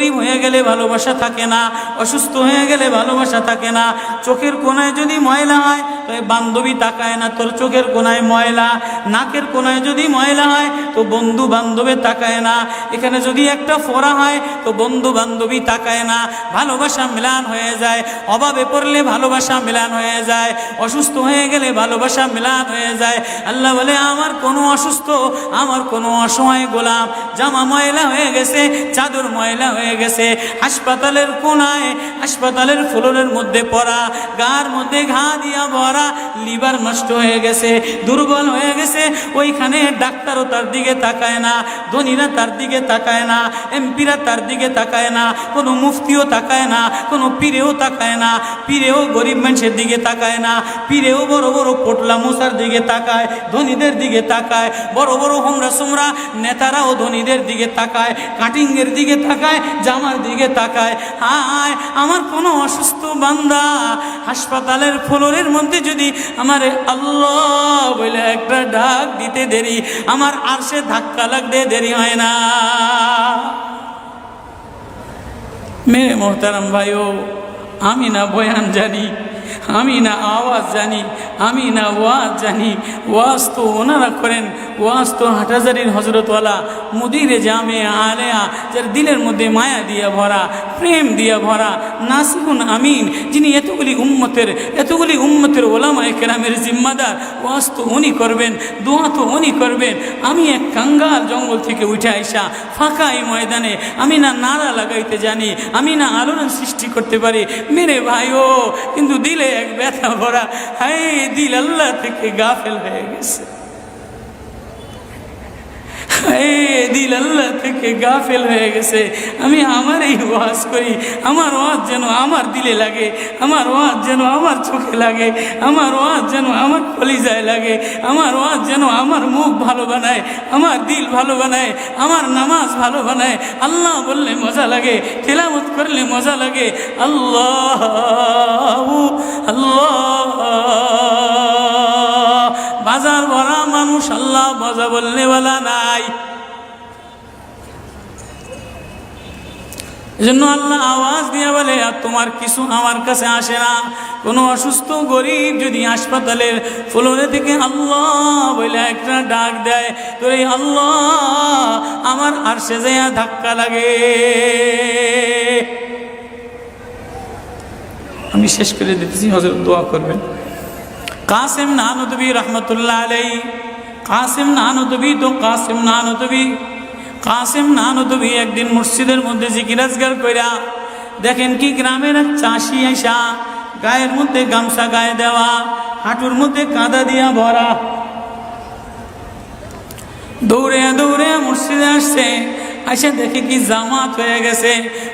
গরিব হয়ে গেলে ভালোবাসা থাকে না, অসুস্থ হয়ে গেলে ভালোবাসা থাকে না। চোখের কোণায় যদি ময়লা হয় তো বান্ধবী তাকায় না তোর চোখের কোণায় ময়লা, নাকের কোণায় যদি ময়লা হয় তো বন্ধু বান্ধবে তাকায় না, এখানে যদি একটা ফোড়া হয় তো বন্ধু বান্ধবী তাকায় না। ভালোবাসা মিলান হয়ে যায়, অভাবে পড়লে ভালোবাসা মিলান হয়ে যায়, অসুস্থ হয়ে গেলে ভালোবাসা মিলান হয়ে যায়। আল্লাহ বলে আমার কোনো অসুস্থ, আমার কোনো অসহায় গোলাম জামা ময়লা হয়ে গেছে, চাদর ময়লা হয়ে গেছে, হাসপাতালের কোণায় হাসপাতালের ফ্লোরের মধ্যে পড়া, গার মধ্যে ঘা দিয়া ভরা, লিভার নষ্ট হয়ে গেছে, দুর্বল হয়ে গেছে, ওইখানে ডাক্তারও তার দিকে তাকায় না, ধনীরা তার দিকে তাকায় না, এমপিরা তার দিকে তাকায় না, কোনো মুফতিও তাকায় না, কোনো পীরেও তাকায় না, পীরেও গরিব মানুষের দিকে তাকায় না, পীরেও বড় বড় পোটলা মশার দিকে তাকায়, ধনীদের দিকে তাকায়, বড় বড় হোমরা সোমরা নেতারাও ধনীদের দিকে তাকায়, কাটিংয়ের দিকে তাকায়, জামার দিকে তাকায়। হায় আমার কোনো অসুস্থ বান্দা হাসপাতালের ফ্লোরের মধ্যে যদি আমারে আল্লাহ বলে একটা ডাক দিতে দেরি, আমার আরশে ধাক্কা লাগতে দেরি হয় না। মেরে মোহতারাম ভাইও, আমি না বয়ান জানি, আমি না আওয়াজ জানি, আমি না ওয়াজ জানি, ওয়াজ তো ওনারা করেন, ওয়াজ তো হাটহাজারির হজরতওয়ালা মুদিরে জামে আলেয়া, যার দিলের মধ্যে মায়া দিয়া ভরা, প্রেম দিয়া ভরা, নাসিহুন আমিন, যিনি এতগুলি উম্মতের ওলামায়ে কেরামের জিম্মাদার, ওয়াজ তো উনি করবেন, দোয়া তো উনি করবেন। আমি এক কাঙ্গাল জঙ্গল থেকে উঠে আইসা ফাঁকা এই ময়দানে আমি না নারা লাগাইতে জানি, আমি না আলোড়ন সৃষ্টি করতে পারি মেরে ভাইও, কিন্তু দিলে এক ব্যথা ভরা, হায় দিল আল্লাহ থেকে গাফেল হয়ে গেছে, দিল আল্লাহ থেকে গাফেল হয়ে গেছে। আমি আমার এই ওয়াজ করি, আমার ওয়াজ যেন আমার দিলে লাগে, আমার ওয়াজ যেন আমার চোখে লাগে, আমার ওয়াজ যেন আমার কলিজায় লাগে, আমার ওয়াজ যেন আমার মুখ ভালো বানায়, আমার দিল ভালো বানায়, আমার নামাজ ভালো বানায়। আল্লাহ বললে মজা লাগে, তেলাওয়াত করলে মজা লাগে। আল্লাহ আল্লাহ, বাজার ভরা মানুষ, আল্লাহ মজা বললে বলা নাই। এজন্য আল্লাহ আওয়াজ দিয়ে বলে আর তোমার কিছু আমার কাছে আসে না। কোনো অসুস্থ গরিব যদি হাসপাতালের ফ্লোরে থেকে আল্লাহ বলে একটা ডাক দেয়, তো এই আল্লাহ আমার আরশে যাইয়া ধাক্কা লাগে। আমি শেষ করে দিতেছি, হযরত দোয়া করবেন। কাসেম নানদবী রহমতুল্লাহ আলাইহি, কাসেম নানদবী তো কাসেম নানদবী, কাসেম নানদবী একদিন মসজিদের মধ্যে জিকির আজকার কইরা দেখেন কি গ্রামের এক চাষি আইসা গায়ের মধ্যে গামছা গায়ে দেওয়া, হাঁটুর মধ্যে কাদা দিয়া ভরা, দৌড়ে দৌড়ে মসজিদে আসছে। আইসা দেখে কি জামাত হয়ে গেছে,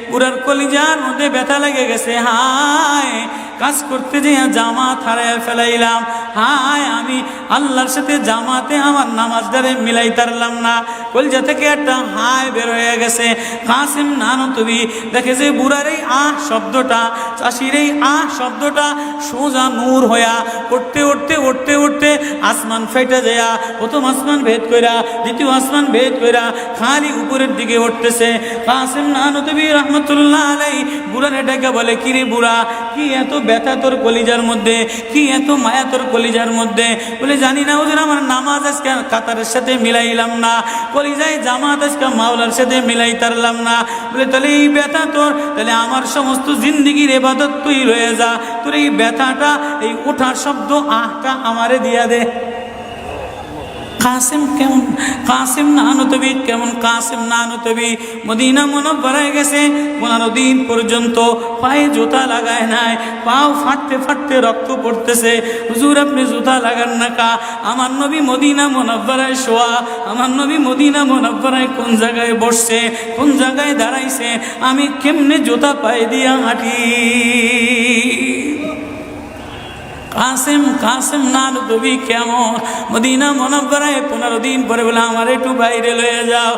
পুরার কলিজার মধ্যে ব্যথা লেগে গেছে। হায় কাজ করতে যেয়ে জামাত হারায় ফেলাইলাম, হায় আমি আল্লাহর সাথে জামাতে আমার নামাজদারে মিলাই তারলাম না। কলিজা থেকে একটা হায় বের হয়ে গেছে। কাসেম নানদবী দেখে যে বুড়ার এই আহ শব্দটা, চাষির এই আহ শব্দটা সোজা নূর হইয়া উঠতে উঠতে উঠতে উঠতে আসমান ফেটে যায়া প্রথম আসমান ভেদ কইরা দ্বিতীয় আসমান ভেদ কইরা খালি উপরের দিকে উঠতেছে। কাসেম নানদবী রহমতুল্লাহ আলাইহি বুড়ারে ডেকে বলে, কিরে বুড়া, কি এত ব্যথা তোর কলিজার মধ্যে, কি এত মায়া তোর কলিজার মধ্যে? বলে জানি না ওদের আমার নামাজ আজকে কাতারের সাথে মিলাইলাম না, কলিজায় জামাত আজকে মাওলার সাথে মিলাই তারলাম না। বলে তাহলে এই ব্যথা তোর, তাহলে আমার সমস্ত জিন্দিগির ইবাদত তুই রয়ে যা, তোর এই ব্যথাটা, এই ওঠার শব্দ আহটা আমারে দিয়া দে। কাসেম কেমন, কাসেম নানদবী কেমন, কাসেম নানদবী মদিনা মুনাওয়ারায় গেছে, 15 দিন পর্যন্ত পায়ে জুতা লাগায় নাই, পাও ফাটতে ফাটতে রক্ত পড়তেছে। হুজুর আপনি জুতা লাগান না কা? আমার নবী মদিনা মুনাওয়ারায় শোয়া, আমার নবী মদিনা মুনাওয়ারায় কোন জায়গায় বসছে, কোন জায়গায় দাঁড়াইছে, আমি কেমনে জুতা পায়ে দিয়া হাঁটি? কাসেম, কাসেম নানদবী কেমন মদিনা মুনাওয়ারায় 15 দিন পরে বলে আমার একটু বাইরে লয়ে যাও।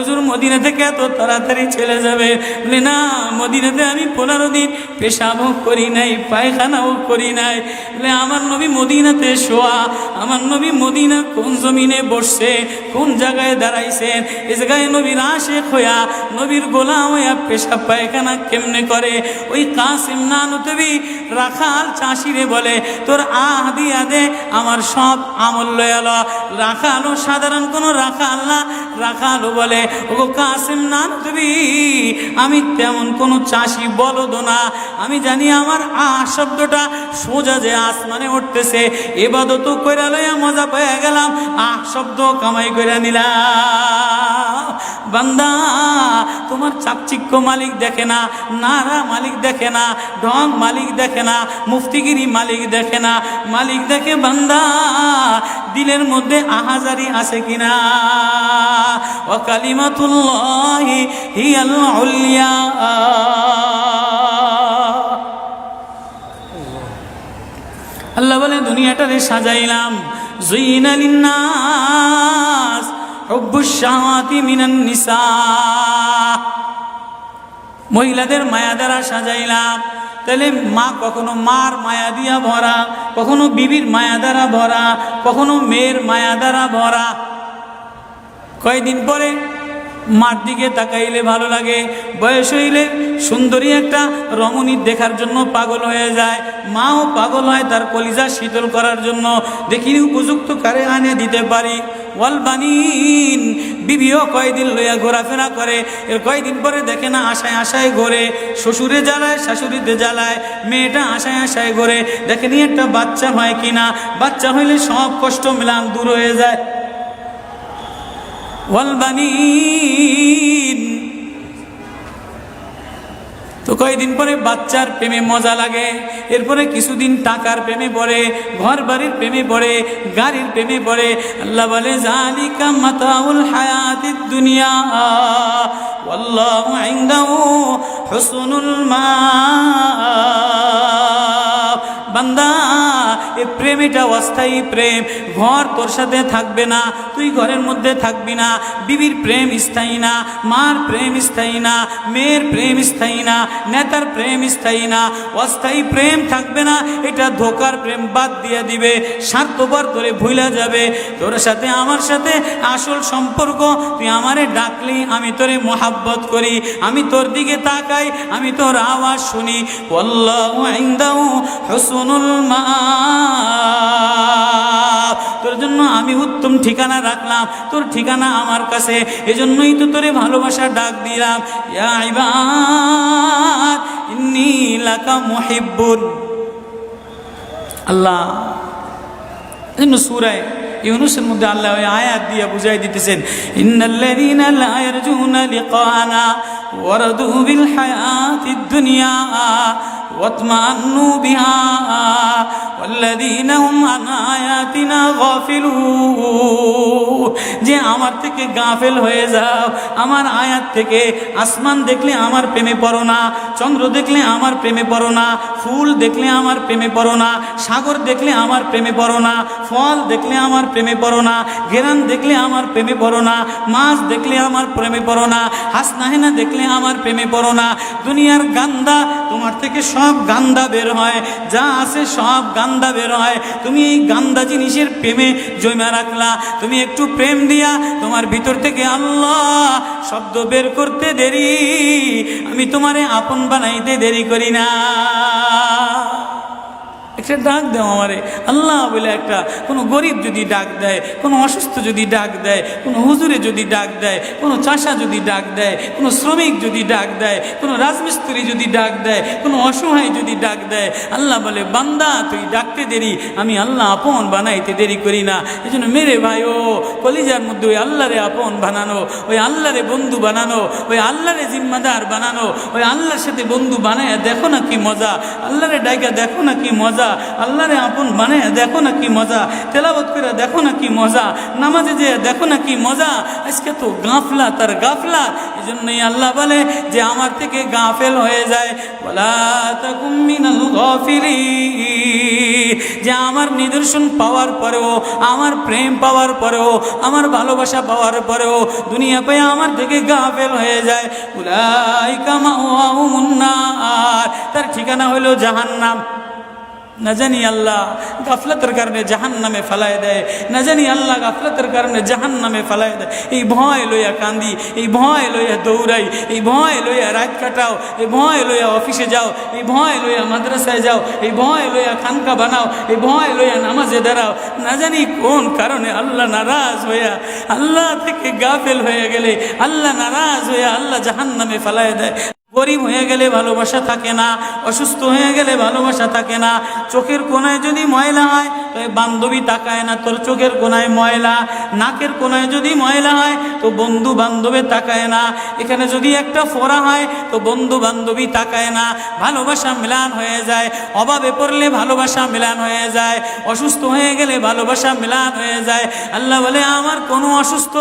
হুজুর মদিনা থেকে এত তাড়াতাড়ি চলে যাবে? বলে না, মদিনাতে আমি 15 দিন পেশাবও করি নাই, পায়খানাও করি নাই। বলে আমার নবী মদিনাতে শোয়া, আমার নবী মদিনা কোন জমিনে বসছে, কোন জায়গায় দাঁড়াইছেন, এ জায়গায় নবীর আশেক হইয়া, নবীর গোলাম হইয়া পেশাব পায়খানা কেমনে করে? ওই কাসিম নানুতবি রাখাল চাষিরে বলে, তোর আহ দিয়া দে, আমার সব আমল লয়াল। রাখালও সাধারণ কোনো রাখাল না, রাখালও বলে, ও কাসিম নানুতবি আমি তেমন কোনো চাষি বলদ না, আমি জানি আমার আহ শব্দটা সোজা যে আসমানে উঠতেছে, এবাদত কইরা লইয়া মজা পেয়ে গেলাম, আহ শব্দ কামাই কইরা নিলাম। বান্দা, তোমার চাকচিক্য মালিক দেখে না, নারা মালিক দেখে না, ঢং মালিক দেখে না, মুফতিগিরি মালিক দেখে না, মালিক দেখে বান্দা দিলের মধ্যে আহাজারি আছে কিনা। ওয়া কালিমাতুল্লাহি হিয়াল উলিয়া। আল্লাহ বলে দুনিয়াটারে সাজাইলাম, যুইনা লিন্নাস হুব্বুশ শাহাওয়াতি মিনান নিসা, মহিলাদের মায়া দ্বারা সাজাইলাম। তাহলে মা কখনো মার মায়া দিয়া ভরা, কখনো বিবির মায়া দ্বারা ভরা, কখনো মেয়ের মায়া দ্বারা ভরা। কয়দিন পরে মার দিকে তাকাইলে ভালো লাগে, বয়স হইলে সুন্দরী একটা রমণী দেখার জন্য পাগল হয়ে যায়, মাও পাগল হয় তার কলিজা শীতল করার জন্য, দেখিনি উপযুক্ত কারে আনে দিতে পারি। ওয়াল বানিন, বিবিও কয়দিন লইয়া ঘোরাফেরা করে, এর কয়দিন পরে দেখে না আশায় আশায় ঘোরে, শ্বশুরে জ্বালায় শাশুড়িতে জ্বালায়, মেয়েটা আশায় আশায় ঘোরে, দেখেনি একটা বাচ্চা হয় কিনা, বাচ্চা হইলে সব কষ্ট মিলান দূর হয়ে যায়। ওয়াল বানিন, তো কয়েকদিন পরে বাচ্চার প্রেমে মজা লাগে, এরপরে কিছুদিন টাকার প্রেমে পড়ে, ঘর বাড়ির প্রেমে পড়ে, গাড়ির প্রেমে পড়ে। আল্লাহ বলে যালিকা মাতাউল হায়াতিদ দুনিয়া ওয়াল্লাহু ইনদাহু হুসনুল মাআব। বান্দা, এই প্রেম এটা অস্থায়ী প্রেম, ঘর তোর সাথে থাকবে না, তুই ঘরের মধ্যে থাকবি না, বিবির প্রেম স্থায়ী না, মার প্রেম স্থায়ী না, মেয়ের প্রেম স্থায়ী না, নেতার প্রেম স্থায়ী না, অস্থায়ী প্রেম থাকবে না। এটা ধোকার প্রেম, বাদ দিয়ে দিবে, স্বার্থপর তোরে ভুলা যাবে। তোর সাথে আমার সাথে আসল সম্পর্ক, তুই আমারে ডাকলি আমি তোরে মোহাব্বত করি, আমি তোর দিকে তাকাই, আমি তোর আওয়াজ শুনি। আল্লাহু ইনদাহু হুসনুল মাআব, তোর জন্য আমি উত্তম ঠিকানা রাখলাম, তোর ঠিকানা আমার কাছে, এজন্যই তো তোরে ভালোবাসা ডাক দিলাম। ইয়া ইবাদ ইন্নী লাকা মুহিব্বুন। আল্লাহ এজন্য সূরা ইউনূসের মধ্যে আল্লাহ ওই আয়াত দিয়ে বুঝাই দিতেছেন, ইন্নাল্লাযীনা লা ইয়ারজুনা লিকানা ওয়ারাদু বিল হায়াতিদ দুনিয়া ওয়াতমান্নু বিহা ওয়াল্লাযীনা হুম আন আয়াতিনা গাফিলুন। যে আমার থেকে গাফেল হয়ে যাও, আমার আয়াত থেকে। আসমান দেখলে আমার প্রেমে পড়ো না, চন্দ্র দেখলে আমার প্রেমে পড়ো না, ফুল দেখলে আমার প্রেমে পড়ো না, সাগর দেখলে আমার প্রেমে পড়ো না, ফল দেখলে আমার প্রেমে পড়ো না, ঘেরান দেখলে আমার প্রেমে পড়ো না, মাছ দেখলে আমার প্রেমে পড়ো না, হাসনাহেনা দেখলে আমার প্রেমে পড়ো না। দুনিয়ার গান্দা, তোমার থেকে সব গান্দা বের হয়, যা আছে সব গান্দা বের হয়। তুমি এই গান্দা জিনিসের প্রেমে জমা রাখলা, তুমি একটু প্রেম দিয়া তোমার ভিতর থেকে আল্লাহ শব্দ বের করতে দেরি, আমি তোমারে আপন বানাইতে দেরি করি না। একটা ডাক দেও আমারে আল্লাহ বলে, একটা কোনো গরিব যদি ডাক দেয়, কোনো অসুস্থ যদি ডাক দেয়, কোনো হুজুরে যদি ডাক দেয়, কোনো চাষা যদি ডাক দেয়, কোনো শ্রমিক যদি ডাক দেয়, কোনো রাজমিস্ত্রি যদি ডাক দেয়, কোনো অসহায় যদি ডাক দেয়, আল্লাহ বলে বান্দা তুই ডাকতে দেরি, আমি আল্লাহ আপন বানাইতে দেরি করি না। এই জন্য মেরে ভাই ও কলিজার মধ্যে ওই আল্লাহরে আপন বানানো, ওই আল্লাহরে বন্ধু বানানো, ওই আল্লাহরে জিম্মাদার বানানো, ওই আল্লাহর সাথে বন্ধু বানায় দেখো না কি মজা, আল্লাহরে ডাইকা দেখো না কি মজা। আল্লাহরে আপন মানে দেখো না কি মজা, তেলাওয়াত করে দেখো না কি মজা, নামাজে যে দেখো না কি মজা। আজকে তো গাফলা তার গাফলা। এই জন্যই আল্লাহ বলে যে আমার থেকে গাফেল হয়ে যায়, ওয়ালা তাকুম মিনাল গাফিলিন, যে আমার নিদর্শন পাওয়ার পরেও, আমার প্রেম পাওয়ার পরেও, আমার ভালোবাসা পাওয়ার পরেও দুনিয়া পেয়ে আমার থেকে গাফেল হয়ে যায়। উলাইকা মাওয়াহুমুন নার, তার ঠিকানা হলো জাহান্নাম। না জানি আল্লাহ গাফলতের কারণে জাহান্নামে ফেলায় দেয়, না জানি আল্লাহ গাফলতের কারণে জাহান্নামে ফেলায় দেয়। এই ভয় লইয়া কান্দি, এই ভয় লইয়া দৌড়াই, এই ভয় লইয়া রাত কাটাও, এই ভয় লইয়া অফিসে যাও, এই ভয় লইয়া মাদ্রাসায় যাও, এই ভয় লইয়া খানকা বানাও, এই ভয় লইয়া নামাজে দাঁড়াও। না জানি কোন কারণে আল্লাহ নারাজ হইয়া, আল্লাহ থেকে গাফেল হয়ে গেলে আল্লাহ নারাজ হইয়া আল্লাহ জাহান্নামে ফেলায় দেয়। গরিব হয়ে গেলে ভালোবাসা থাকে না, অসুস্থ হয়ে গেলে ভালোবাসা থাকে না। চোখের কোনায় যদি ময়লা হয় তো বান্ধবী তাকায় না তোর চোখের কোনায় ময়লা, নাকের কোনায় যদি ময়লা হয় তো বন্ধু বান্ধবে তাকায় না, এখানে যদি একটা ফোড়া হয় তো বন্ধু বান্ধবী তাকায় না। ভালোবাসা মিলান হয়ে যায়, অভাবে পড়লে ভালোবাসা মিলান হয়ে যায়, অসুস্থ হয়ে গেলে ভালোবাসা মিলান হয়ে যায়। আল্লাহ বলে আমার কোনো অসুস্থ,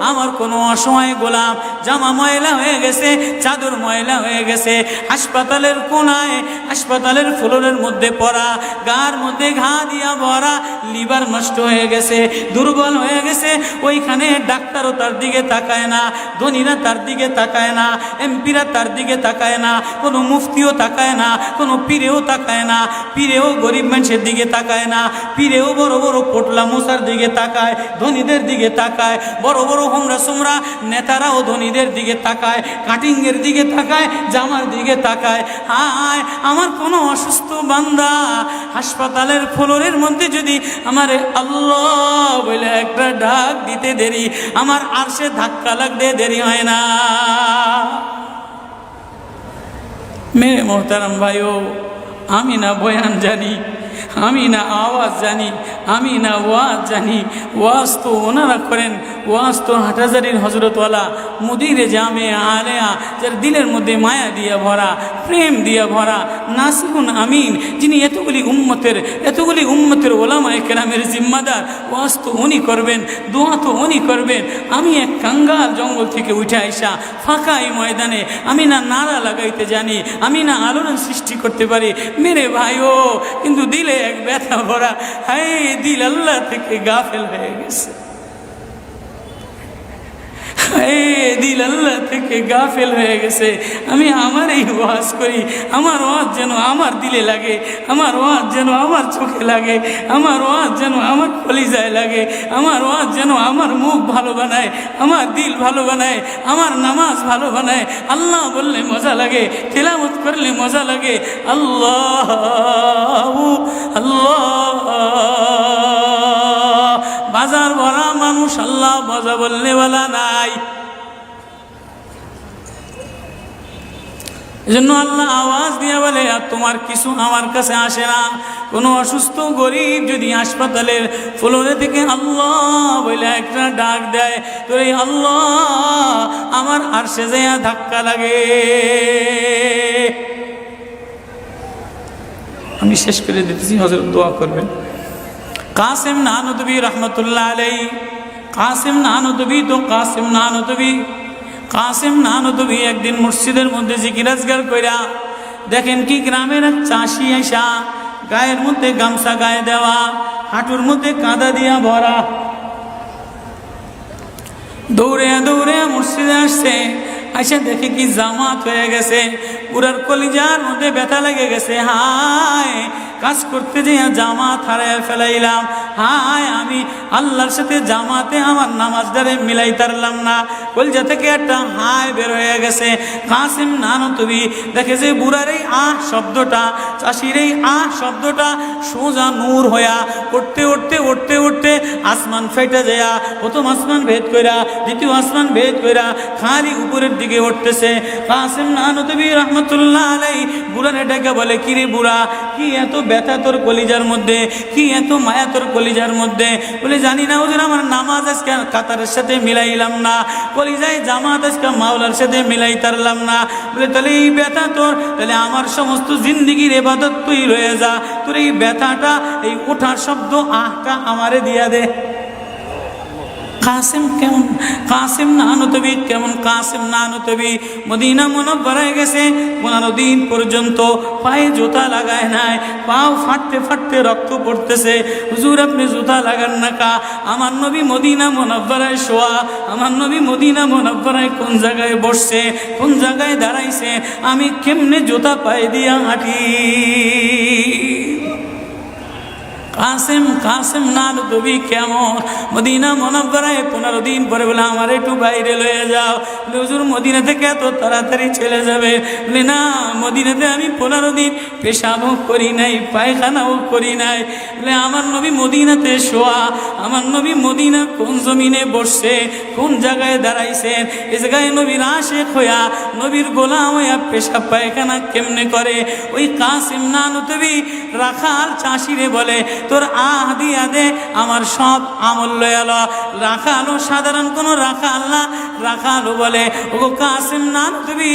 আমার কোনো অসহায় গোলাম জামা ময়লা হয়ে গেছে, চাদর ময়লা হয়ে গেছে, হাসপাতালের কোনায়, হাসপাতালের ফ্লোরের মধ্যে পড়া, গার মধ্যে ঘা দিয়া ভরা, লিভার নষ্ট হয়ে গেছে, দুর্বল হয়ে গেছে, ওইখানে ডাক্তারও তার দিকে তাকায় না, ধনীরা তার দিকে তাকায় না, এমপিরা তার দিকে তাকায় না, কোনো মুফতিও তাকায় না, কোনো পীরেও তাকায় না, পীরেও গরিব মানুষের দিকে তাকায় না, পীরেও বড় বড় পোটলা মশার দিকে তাকায়, ধনীদের দিকে তাকায়, বড় বড় হোমরা সোমরা নেতারাও ধনীদের দিকে তাকায়, কাটিংয়ের দিকে তাকায়, জামার দিকে তাকায়। হায় আমার কোনো অসুস্থ বান্দা হাসপাতালের ফ্লোরের মধ্যে যদি আমার আল্লাহ বলে একটা ডাক দিতে দেরি, আমার আরশে ধাক্কা লাগতে দেরি হয় না। মেরে মোহতারাম ভাইও, আমি না বয়ান জানি, আমি না আওয়াজ জানি, আমি না ওয়াজ জানি, ওয়াজ তো ওনারা করেন, ওয়াজ তো হাটহাজারির হজরতওয়ালা মুদিরে জামে আলেয়া, যার দিলের মধ্যে মায়া দিয়া ভরা, প্রেম দিয়া ভরা, নাসিহুন আমিন, যিনি এতগুলি উম্মতের ওলামায়ে কেরামের জিম্মাদার। ওয়াজ তো উনি করবেন, দোয়া তো উনি করবেন। আমি এক কাঙ্গাল জঙ্গল থেকে উঠে আইসা ফাঁকা এই ময়দানে আমি না নারা লাগাইতে জানি, আমি না আলোড়ন সৃষ্টি করতে পারি। মেরে ভাইও, কিন্তু দিলে এক ব্যথা ভরা, হায় দিল আল্লাহ থেকে গাফেল হয়ে গেছে, দিল আল্লাহ থেকে গাফেল হয়ে গেছে। আমি আমার এই ওয়াজ করি, আমার ওয়াজ যেন আমার দিলে লাগে, আমার ওয়াজ যেন আমার চোখে লাগে, আমার ওয়াজ যেন আমার কলিজায় লাগে, আমার ওয়াজ যেন আমার মুখ ভালো বানায়, আমার দিল ভালো বানায়, আমার নামাজ ভালো বানায়। আল্লাহ বললে মজা লাগে, তিলাওয়াত করলে মজা লাগে। আল্লাহ আল্লাহ, বাজার ভরা মানুষ, আল্লাহ মজা বললে বলা নাই। এজন্য আল্লাহ আওয়াজ দিয়ে বলে, আর তোমার কিছু আমার কাছে আসে না। কোনো অসুস্থ গরিব যদি হাসপাতালের ফ্লোরে থেকে আল্লাহ বলে একটা ডাক দেয়, তো এই আল্লাহ আমার আরশে যাইয়া ধাক্কা লাগে। আমি শেষ করে দিতেছি, হযরত দোয়া করবেন। কাসিম নানুতুবি রহমতুল্লাহ আলাইহি, কাসিম নানুতুবি তো কাসিম নানুতুবি একদিন মসজিদের মধ্যে জিকির আজকার কইরা দেখেন কি গ্রামের এক চাষি আইসা গায়ের মধ্যে গামছা গায়ে দেওয়া, হাঁটুর মধ্যে কাদা দিয়া ভরা, দৌড়ে দৌড়ে মসজিদে আসছে। আইসা দেখে কি জামাত হয়ে গেছে, পুরার কলিজার মধ্যে ব্যথা লেগে গেছে। হায়, কাজ করতে যেয়ে জামাত হারায় ফেলাইলাম। হায়, আমি আল্লাহর সাথে জামাতে আমার নামাজদারে মিলাই তারলাম না। কলিজা থেকে একটা হায় বের হয়ে গেছে। কাসিম নানুতুবি দেখে যে বুড়ার এই আহ শব্দটা, চাষির এই আহ শব্দটা সোজা নূর হইয়া উঠতে উঠতে উঠতে উঠতে আসমান ফেটে যায়া, প্রথম আসমান ভেদ কইরা, দ্বিতীয় আসমান ভেদ কইরা খালি উপরের দিকে উঠতেছে। কাসিম নানুতুবি রহমতুল্লাহ আলাইহি বুড়ারে ডেকে বলে, কিরে বুড়া, কি এত ব্যথা তোর কলিজার মধ্যে, কি এত মায়া তোর কলিজার মধ্যে? বলে জানি না হুজুর, আমার নামাজ আজকে কাতারের সাথে মিলাইলাম না, কলিজায় জামাত আজকে মাওলার সাথে মিলাই তারলাম না। বলে তাহলে এই ব্যথা তোর, তাহলে আমার সমস্ত জিন্দিগির ইবাদত তুই রয়ে যা, তোর এই ব্যথাটা, এই ওঠার শব্দ আহটা আমারে দিয়া দে। কাসেম কেমন, কাসেম নানতবী কেমন, কাসেম নানতবী মদিনা মুনাওয়ারায় গেছে, 15 দিন পর্যন্ত পায়ে জুতা লাগায় নাই, পাও ফাটতে ফাটতে রক্ত পড়তেছে। হুজুর আপনি জুতা লাগান না কা? আমার নবী মদিনা মুনাওয়ারায় শোয়া, আমার নবী মদিনা মুনাওয়ারায় কোন জায়গায় বসছে, কোন জায়গায় দাঁড়াইছে, আমি কেমনে জুতা পায়ে দিয়া হাঁটি? কাসেম, কাসেম নানতবী কেমন মদিনা মুনাওয়ারায় 15 দিন পরে বলে আমার একটু বাইরে লয়ে যাও। হুজুর মদিনা থেকে এত তাড়াতাড়ি চলে যাবে? বলে না, মদিনাতে আমি 15 দিন পেশাবও করি নাই, পায়খানাও করি নাই। বলে আমার নবী মদিনাতে শোয়া, আমার নবী মদিনা কোন জমিনে বসছে, কোন জায়গায় দাঁড়াইছেন, এ জায়গায় নবীর আশেক হইয়া, নবীর গোলাম হইয়া পেশাব পায়খানা কেমনে করে? ওই কাসেম নানতবী রাখাল চাষিরে বলে তোর আহ দিয়া দে, আমার সব আমল লয়াল। রাখালো সাধারণ কোনো রাখাল না, রাখালো বলে ও কাসেম নানতবী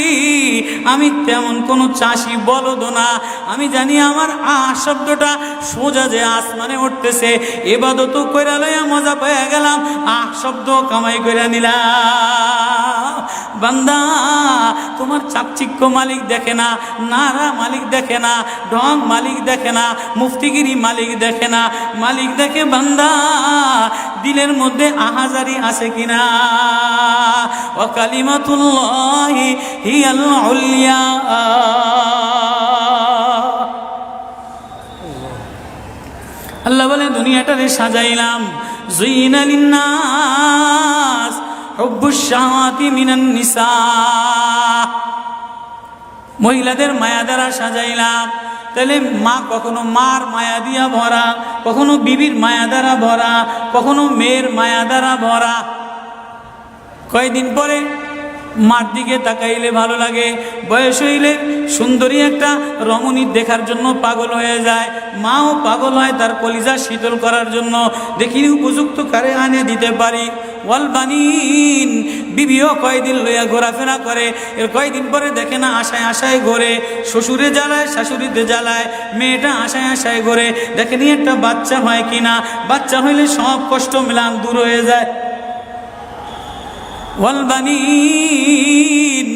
আমি তেমন কোনো চাষি বলদ না, আমি জানি আমার আহ শব্দটা সোজা যে আসমানে উঠতেছে, ইবাদত কইরা লইয়া মজা পেয়ে গেলাম, আহ শব্দ কামাই কইরা নিলাম। বান্দা তোমার চাকচিক্য মালিক দেখে না, নারা মালিক দেখে না, ঢং মালিক দেখে না, মুফতিগিরি মালিক দেখে না, মালিক দেখে বান্দা দিলের মধ্যে আহাজারি আছে কিনা। ওয়া কালিমাতুল্লাহি হিয়াল উলিয়া। আল্লাহ বলে দুনিয়াটারে সাজাইলাম, যুইনা লিন্নাস হুব্বুশ শাহাওয়াতি মিনান নিসা, মহিলাদের মায়া দ্বারা সাজাইলাম। তাহলে মা কখনো মার মায়া দিয়া ভরা, কখনো বিবির মায়া দ্বারা ভরা, কখনো মেয়ের মায়া দ্বারা ভরা। কয়েকদিন পরে মার দিকে তাকাইলে ভালো লাগে, বয়স হইলে সুন্দরী একটা রমণী দেখার জন্য পাগল হয়ে যায়, মাও পাগল হয় তার কলিজা শীতল করার জন্য, দেখিনি উপযুক্ত কারে আনে দিতে পারি। ওয়াল বানিন, বিবিও কয়দিন লইয়া ঘোরাফেরা করে, এর কয়দিন পরে দেখে না আশায় আশায় ঘোরে, শ্বশুরে জ্বালায় শাশুড়িতে জ্বালায়, মেয়েটা আশায় আশায় ঘোরে, দেখেনি একটা বাচ্চা হয় কিনা, বাচ্চা হইলে সব কষ্ট মিলান দূর হয়ে যায়। ওয়াল বানিন,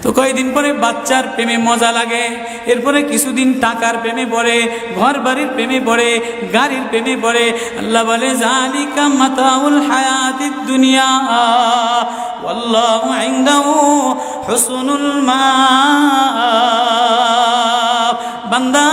তো কয়েকদিন পরে বাচ্চার প্রেমে মজা লাগে, এরপরে কিছুদিন টাকার প্রেমে পড়ে, ঘর বাড়ির প্রেমে পড়ে, গাড়ির প্রেমে পড়ে। আল্লাহ বলে জালিকা মাতাউল হায়াতিদ দুনিয়া ওয়াল্লাহু ইনদাহু হুসনুল মাআব। বান্দা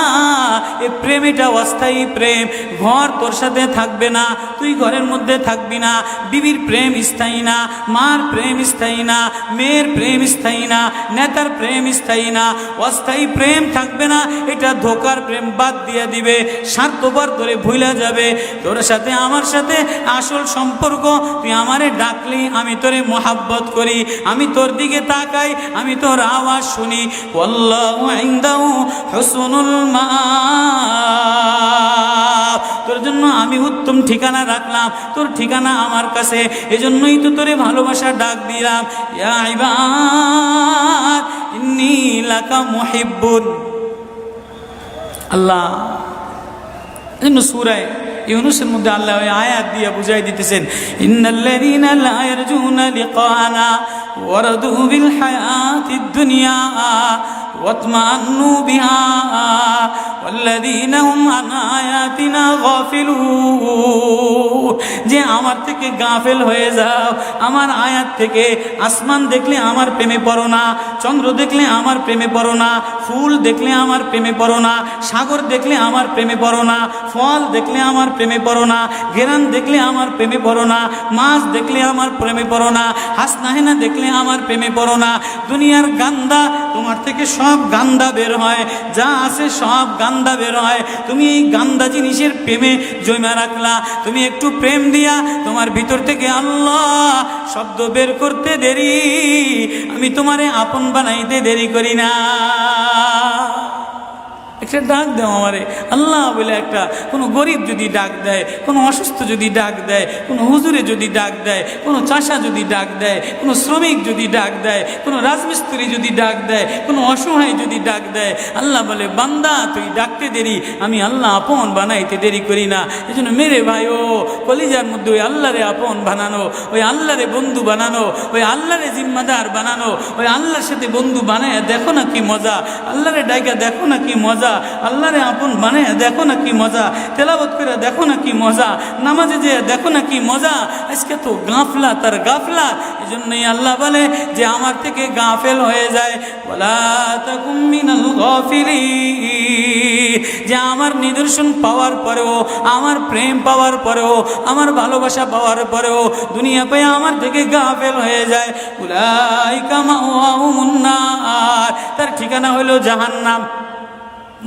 এই প্রেম এটা অস্থায়ী প্রেম, ঘর তোর সাথে থাকবে না, তুই ঘরের মধ্যে থাকবি না, বিবির প্রেম স্থায়ী না, মার প্রেম স্থায়ী না, মেয়ের প্রেম স্থায়ী না, নেতার প্রেম স্থায়ী না, অস্থায়ী প্রেম থাকবে না, এটা ধোকার প্রেম বাদ দিয়ে দিবে, স্বার্থপর তোরে ভুলা যাবে। তোর সাথে আমার সাথে আসল সম্পর্ক, তুই আমারে ডাকলি আমি তোরে মোহাব্বত করি, আমি তোর দিকে তাকাই, আমি তোর আওয়াজ শুনি। আল্লাহু ইনদাহু হুসনুল মাআব, তোর জন্য আমি উত্তম ঠিকানা রাখলাম, তোর ঠিকানা আমার কাছে, এজন্যই তো তোরে ভালোবাসা ডাক দিলাম। ইয়া ইবাদ ইন্নী লাকা মুহিব্বুন। আল্লাহ সূরা ইউনূসের মধ্যে আল্লাহ ওই আয়াত দিয়ে বুঝাই দিতেছেন, ইন্নাল্লাযীনা লা ইয়ারজুনা লিকানা ওয়ারাদু বিল হায়াতিদ দুনিয়া ওয়াতমান্নু বিহা ওয়াল্লাযীনা হুম আন আয়াতিনা গাফিলুন। যে আমার থেকে গাফেল হয়ে যাও, আমার আয়াত থেকে। আসমান দেখলে আমার প্রেমে পড়ো না, চন্দ্র দেখলে আমার প্রেমে পড়ো না, ফুল দেখলে আমার প্রেমে পড়ো না, সাগর দেখলে আমার প্রেমে পড়ো না, ফল দেখলে আমার প্রেমে পড়ো না, ঘেরান দেখলে আমার প্রেমে পড়ো না, মাছ দেখলে আমার প্রেমে পড়ো না, হাসনাহেনা দেখলে আমার প্রেমে পড়ো না। দুনিয়ার গান্দা, তোমার থেকে সব গান্দা বের হয়, যা আছে সব গান্দা বের হয়, তুমি এই গান্দা জিনিসের প্রেমে জমা রাখলা। তুমি একটু প্রেম দিয়া তোমার ভিতর থেকে আল্লাহ শব্দ বের করতে দেরি, আমি তোমারে আপন বানাইতে দেরি করি না। একটা ডাক দাও আমারে আল্লাহ বলে। একটা কোনো গরিব যদি ডাক দেয়, কোনো অসুস্থ যদি ডাক দেয়, কোনো হুজুরে যদি ডাক দেয়, কোনো চাষা যদি ডাক দেয়, কোনো শ্রমিক যদি ডাক দেয়, কোনো রাজমিস্ত্রি যদি ডাক দেয়, কোনো অসহায় যদি ডাক দেয়, আল্লাহ বলে বান্দা তুই ডাকতে দেরি, আমি আল্লাহ আপন বানাইতে দেরি করি না। এই জন্য মেরে ভাই ও কলিজার মধ্যে ওই আল্লাহরে আপন বানানো, ওই আল্লাহরে বন্ধু বানানো, ওই আল্লাহরে জিম্মাদার বানানো, ওই আল্লাহর সাথে বন্ধু বানায় দেখো না কি মজা, আল্লাহরে ডাইকা দেখো না কি মজা, আল্লাহরে আপন বানায় দেখো না কি মজা, তেলাওয়াত করে দেখো না কি মজা, নামাজে যে দেখো না কি মজা। আজকে তো গাফলা তার গাফলা। এই জন্যই আল্লাহ বলে যে আমার থেকে গাফেল হয়ে যায়, ওয়ালা তাকুম মিনাল গাফিলিন, যে আমার নিদর্শন পাওয়ার পরেও, আমার প্রেম পাওয়ার পরেও, আমার ভালোবাসা পাওয়ার পরেও দুনিয়া পেয়ে আমার থেকে গাফেল হয়ে যায়। উলাইকা মাওয়াহুমুন নার, তার ঠিকানা হলো জাহান্নাম।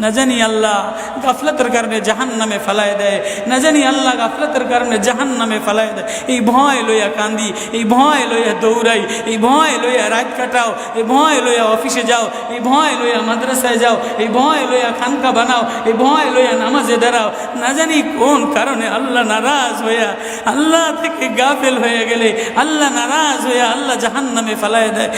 না জানি আল্লাহ গাফলতের কারণে জাহান্নামে ফেলায় দেয়, না জানি আল্লাহ গাফলতের কারণে জাহান্নামে ফেলায় দেয়। এই ভয় লইয়া কান্দি, এই ভয় লইয়া দৌড়াই, এই ভয় লইয়া রাত কাটাও, এই ভয় লইয়া অফিসে যাও, এই ভয় লইয়া মাদ্রাসায় যাও, এই ভয় লইয়া খানকা বানাও, এই ভয় লইয়া নামাজে দাঁড়াও। না জানি কোন কারণে আল্লাহ নারাজ হইয়া, আল্লাহ থেকে গাফেল হয়ে গেলে আল্লাহ নারাজ হইয়া আল্লাহ জাহান্নামে ফেলায় দেয়।